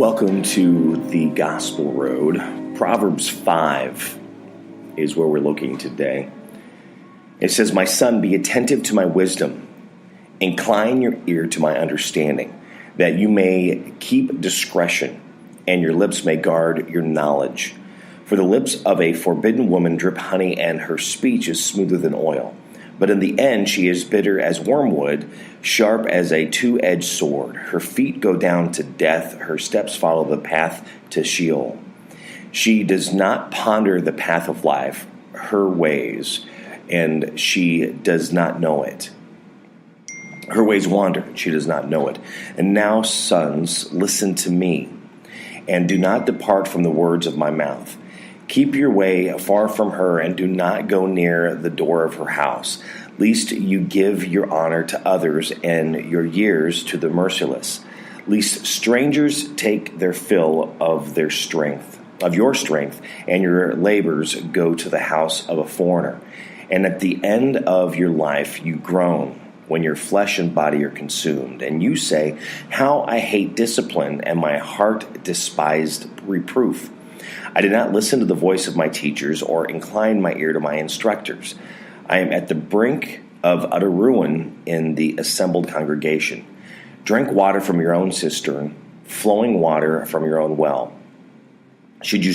Welcome to the Gospel Road. Proverbs 5 is where we're looking today. It says, "My son, be attentive to my wisdom. Incline your ear to my understanding, that you may keep discretion, and your lips may guard your knowledge. For the lips of a forbidden woman drip honey, and her speech is smoother than oil. But in the end she is bitter as wormwood, sharp as a two-edged sword. Her feet go down to death, her steps follow the path to Sheol. She does not ponder the path of life, her ways, and she does not know it. Her ways wander, and she does not know it. And now, sons, listen to me, and do not depart from the words of my mouth. Keep your way far from her, and do not go near the door of her house, lest you give your honor to others and your years to the merciless, lest strangers take their fill of your strength, and your labors go to the house of a foreigner. And at the end of your life you groan, when your flesh and body are consumed, and you say, 'How I hate discipline, and my heart despised reproof. I did not listen to the voice of my teachers, or incline my ear to my instructors. I am at the brink of utter ruin in the assembled congregation. Drink water from your own cistern, flowing water from your own well. Should your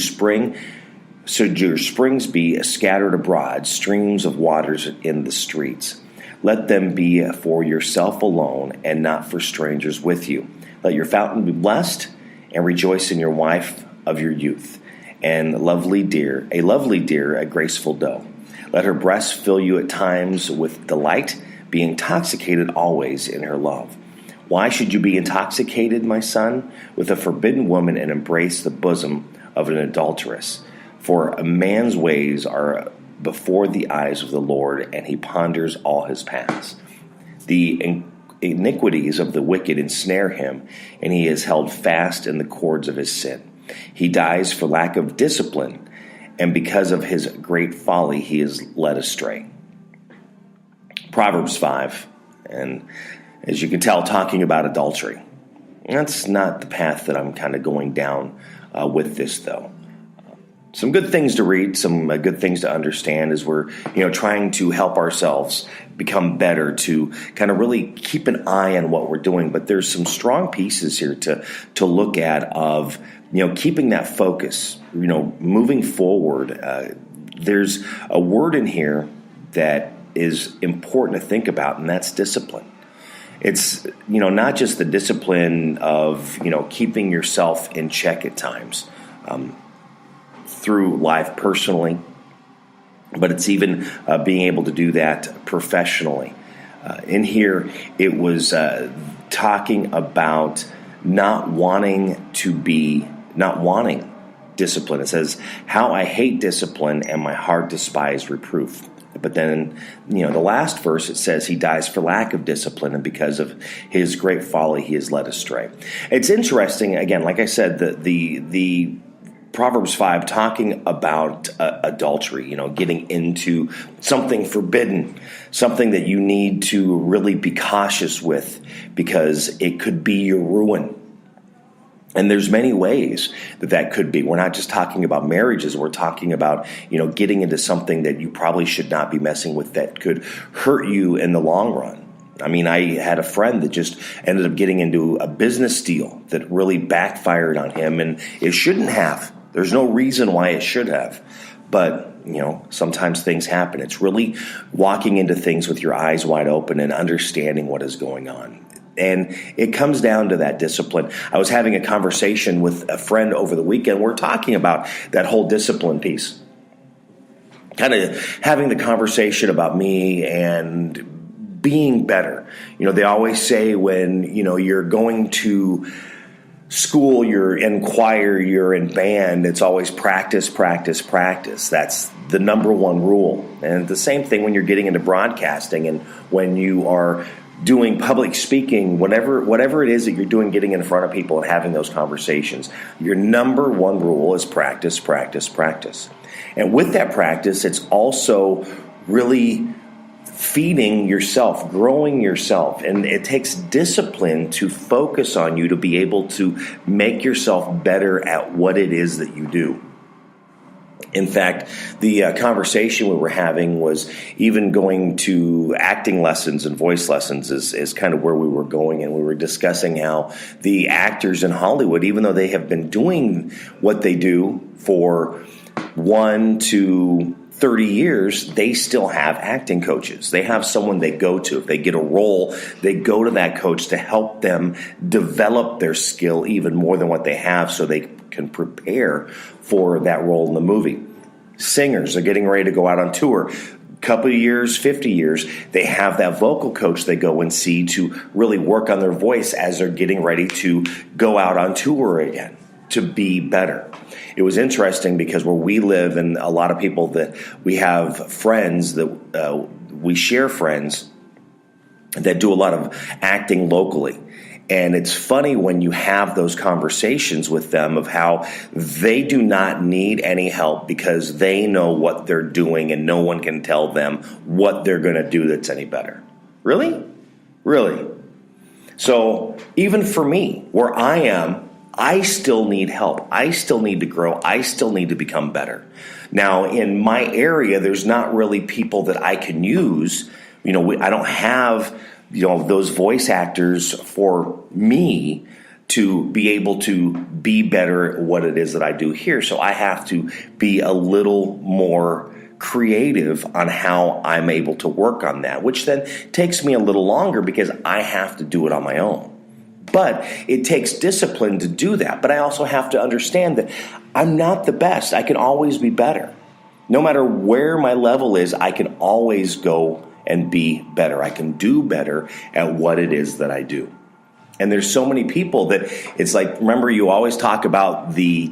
springs be scattered abroad, streams of waters in the streets. Let them be for yourself alone, and not for strangers with you. Let your fountain be blessed, and rejoice in your wife of your youth, and a lovely deer, a graceful doe. Let her breasts fill you at times with delight, be intoxicated always in her love. Why should you be intoxicated, my son, with a forbidden woman, and embrace the bosom of an adulteress? For a man's ways are before the eyes of the Lord, and he ponders all his paths. The iniquities of the wicked ensnare him, and he is held fast in the cords of his sin. He dies for lack of discipline, and because of his great folly he is led astray." Proverbs 5, and as you can tell, talking about adultery. That's not the path that I'm kind of going down with this, though. Some good things to read, some good things to understand as we're trying to help ourselves become better, to kind of really keep an eye on what we're doing. But there's some strong pieces here to look at of keeping that focus, moving forward. There's a word in here that is important to think about, and that's discipline. It's not just the discipline of keeping yourself in check at times through life personally, but it's even being able to do that professionally. In here, it was talking about not wanting discipline. It says, "How I hate discipline, and my heart despised reproof." But then, the last verse, it says he dies for lack of discipline, and because of his great folly, he is led astray. It's interesting, again, like I said, the Proverbs 5 talking about adultery, getting into something forbidden, something that you need to really be cautious with because it could be your ruin. And there's many ways that could be. We're not just talking about marriages. We're talking about, getting into something that you probably should not be messing with that could hurt you in the long run. I mean, I had a friend that just ended up getting into a business deal that really backfired on him, and it shouldn't have. There's no reason why it should have. But, sometimes things happen. It's really walking into things with your eyes wide open and understanding what is going on. And it comes down to that discipline. I was having a conversation with a friend over the weekend. We're talking about that whole discipline piece. Kind of having the conversation about me and being better. They always say when, you're going to school, you're in choir, you're in band, it's always practice, practice, practice. That's the number one rule. And the same thing when you're getting into broadcasting and when you are doing public speaking, whatever it is that you're doing, getting in front of people and having those conversations, your number one rule is practice, practice, practice. And with that practice, it's also really feeding yourself, growing yourself. And it takes discipline to focus on you to be able to make yourself better at what it is that you do. In fact, the conversation we were having was even going to acting lessons and voice lessons is kind of where we were going. And we were discussing how the actors in Hollywood, even though they have been doing what they do for 1 to 30 years, they still have acting coaches. They have someone they go to. If they get a role, they go to that coach to help them develop their skill even more than what they have so they can prepare for that role in the movie. Singers are getting ready to go out on tour. Couple of years, 50 years, they have that vocal coach they go and see to really work on their voice as they're getting ready to go out on tour again to be better. It was interesting because where we live, and a lot of people that we have friends that we share friends that do a lot of acting locally. And it's funny when you have those conversations with them of how they do not need any help because they know what they're doing and no one can tell them what they're going to do that's any better. Really? Really? So even for me, where I am, I still need help. I still need to grow. I still need to become better. Now, in my area, there's not really people that I can use. I don't have those voice actors for me to be able to be better at what it is that I do here. So I have to be a little more creative on how I'm able to work on that, which then takes me a little longer because I have to do it on my own. But it takes discipline to do that. But I also have to understand that I'm not the best. I can always be better. No matter where my level is, I can always go and be better. I can do better at what it is that I do. And there's so many people that it's like, remember, you always talk about the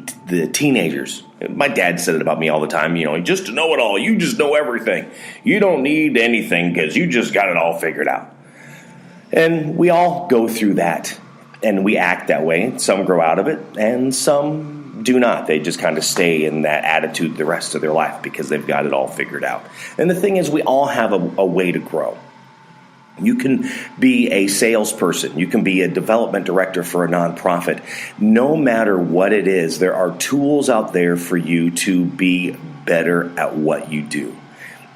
teenagers. My dad said it about me all the time, just to know it all. You just know everything. You don't need anything because you just got it all figured out. And we all go through that. And we act that way. Some grow out of it, and some do not. They just kind of stay in that attitude the rest of their life because they've got it all figured out. And the thing is, we all have a way to grow. You can be a salesperson. You can be a development director for a nonprofit. No matter what it is, there are tools out there for you to be better at what you do.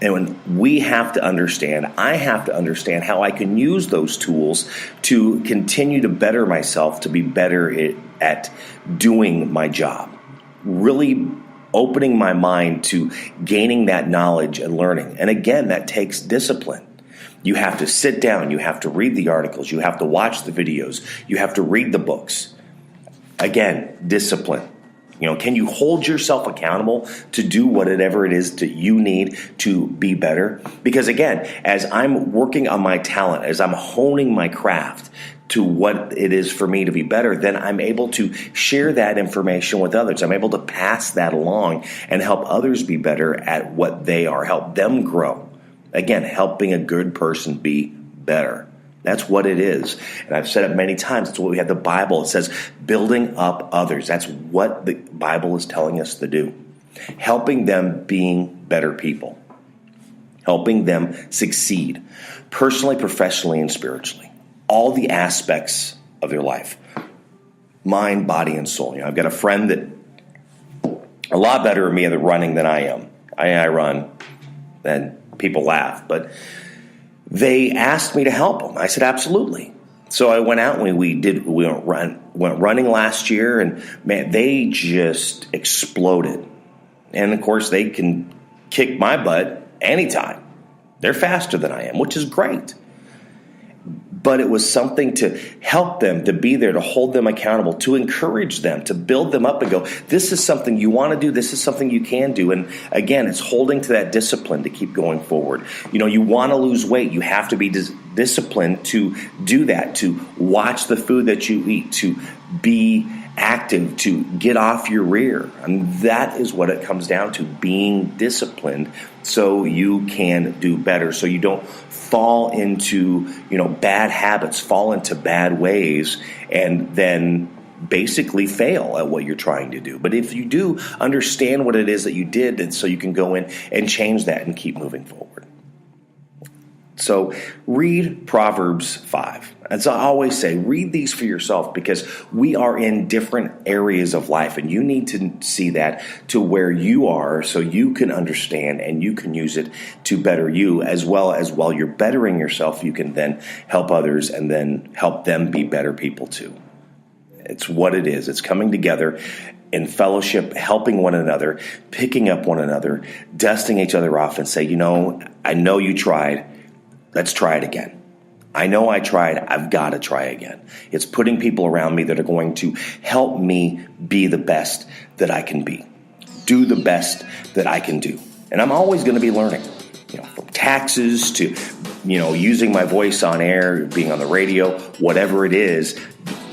And when we have to understand, I have to understand how I can use those tools to continue to better myself, to be better at doing my job. Really opening my mind to gaining that knowledge and learning. And again, that takes discipline. You have to sit down. You have to read the articles. You have to watch the videos. You have to read the books. Again, discipline. Can you hold yourself accountable to do whatever it is that you need to be better? Because again, as I'm working on my talent, as I'm honing my craft to what it is for me to be better, then I'm able to share that information with others. I'm able to pass that along and help others be better at what they are, help them grow. Again, helping a good person be better. That's what it is. And I've said it many times. It's what we have the Bible. It says building up others. That's what the Bible is telling us to do. Helping them being better people. Helping them succeed personally, professionally, and spiritually. All the aspects of their life. Mind, body, and soul. I've got a friend that a lot better at me at the running than I am. I run, and people laugh, but they asked me to help them. I said, absolutely. So I went out and we went running last year, and man, they just exploded. And of course, they can kick my butt anytime. They're faster than I am, which is great. But it was something to help them, to be there, to hold them accountable, to encourage them, to build them up and go, this is something you want to do, this is something you can do. And again, it's holding to that discipline to keep going forward. You want to lose weight, you have to be disciplined to do that, to watch the food that you eat, to be active, to get off your rear. And that is what it comes down to, being disciplined so you can do better, so you don't fall into, bad habits, fall into bad ways, and then basically fail at what you're trying to do. But if you do understand what it is that you did, and so you can go in and change that and keep moving forward. So read Proverbs 5. As I always say, read these for yourself because we are in different areas of life and you need to see that to where you are so you can understand and you can use it to better you, as well as while you're bettering yourself, you can then help others and then help them be better people too. It's what it is. It's coming together in fellowship, helping one another, picking up one another, dusting each other off and say, I know you tried. Let's try it again. I know I tried. I've got to try again. It's putting people around me that are going to help me be the best that I can be. Do the best that I can do. And I'm always going to be learning, from taxes to, using my voice on air, being on the radio, whatever it is,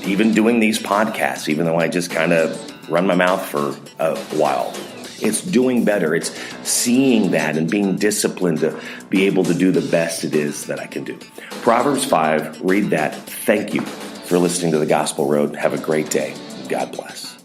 even doing these podcasts, even though I just kind of run my mouth for a while. It's doing better. It's seeing that and being disciplined to be able to do the best it is that I can do. Proverbs 5, read that. Thank you for listening to The Gospel Road. Have a great day. God bless.